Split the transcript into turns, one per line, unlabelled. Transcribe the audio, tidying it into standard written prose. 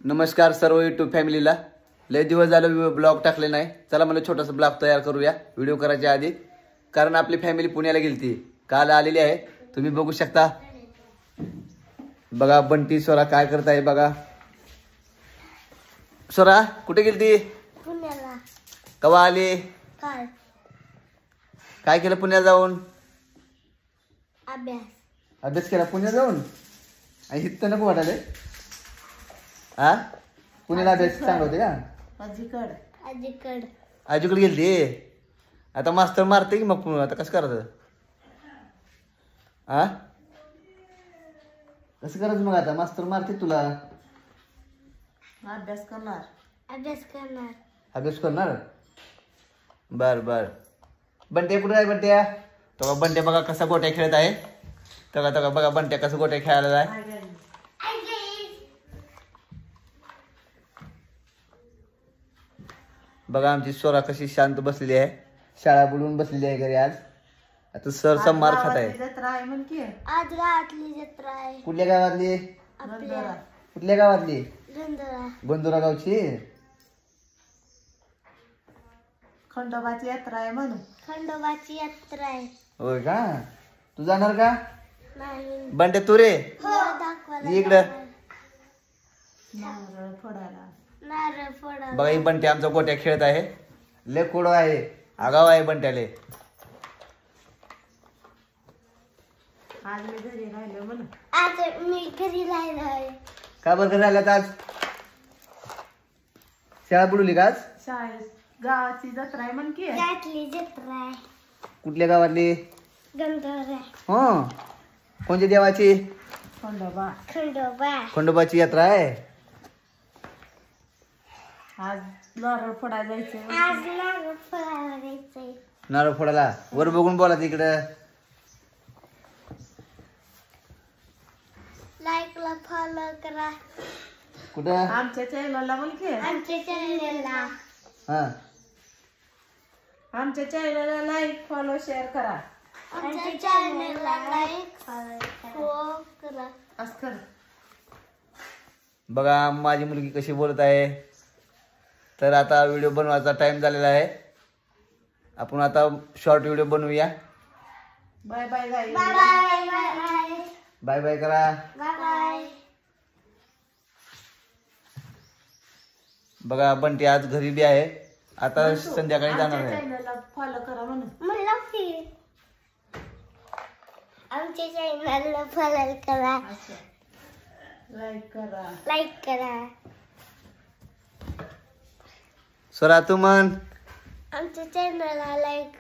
नमस्कार सर्व यूट्यूब फॅमिलीला. लय दिवस झाले ब्लॉग टाकले नाही. चला मला छोटासा ब्लॉग तयार करूया व्हिडिओ करायच्या आधी, कारण आपली फॅमिली पुण्याला गेलती, काल आलेली आहे. तुम्ही बघू शकता. बघा बंटी स्वरा काय करत आहे बघा. स्वरा कुठे गेलती?
पुण्याला.
कवा आली?
काल.
काय केलं पुण्याला जाऊन?
अभ्यास
केला पुण्याला जाऊन. आणि हित नको वाटाले. हा पुण्याला अभ्यास चांगला होते का? आजीकडे गेलती. आता मास्तर मारते की मग आता कसं करायचं? हा कसं करायचं मग? आता मास्तर मारते तुला.
अभ्यास
करणार. बर बर. बंट्या कुठे आहे? बंट्या तो बंट्या बघा कसा गोट्या खेळत आहे. तेव्हा बघा बंट्या कसं गोट्या खेळायला आहे. बघा आमची स्वरा कशी शांत बसलेली आहे. शाळा बुडवून बसलेली आहे घरी. आज आता सरचा मार खात आहे.
आज गावातली जत्रा आहे.
कुठल्या गावातली? कुठल्या गावातली? गोंदुरा गावची.
खंडोबाची यात्रा आहे म्हणून. खंडोबाची यात्रा आहे.
होय का? तू जाणार का?
नाही.
बंट्या तू रे इकडं.
नारळ फोडायला.
बघा ही बंट्या आमचा गोट्या खेळत आहे. लय कोडो आहे, आगाव आहे बंट्याले.
आज मी घरी राहिलो म्हणून. आज मी घरी राहिलोय.
का बरं राहिलात आज? शाळा बुडवली का आज?
शाळेत गावाची जत्रा आहे म्हण की. गावातली जत्रा आहे.
कुठल्या गावातली?
गंधर्व.
हो. कोणत्या देवाची? खंडोबाची यात्रा आहे.
आज नारळ फोडायला जायचंय.
नारळ फोडायला. वर बघून बोला तिकडं.
लाईकला फॉलो करा.
कुठं?
आमच्या चॅनलला म्हण की. आमच्या चॅनलला.
हा
आमच्या चॅनलला लाईक फॉलो शेअर करा. आमच्या चॅनलला लाईक फॉलो करा. असं कर.
बघा माझी मुलगी कशी बोलत आहे. तर आता व्हिडिओ बनवायचा टाइम झालेला आहे. आपण आता शॉर्ट व्हिडिओ बनवूया.
Bye bye bye
bye bye करा.
बाय.
बघा बंटी आज घरी बी आहे. आता संध्याकाळी जाणार आहे.
चॅनलला फॉलो करा म्हणून. मला आमच्या चॅनलला फॉलो करा. लाईक करा.
स्वरा तू म्हण.
आमच्या चॅनलला लाईक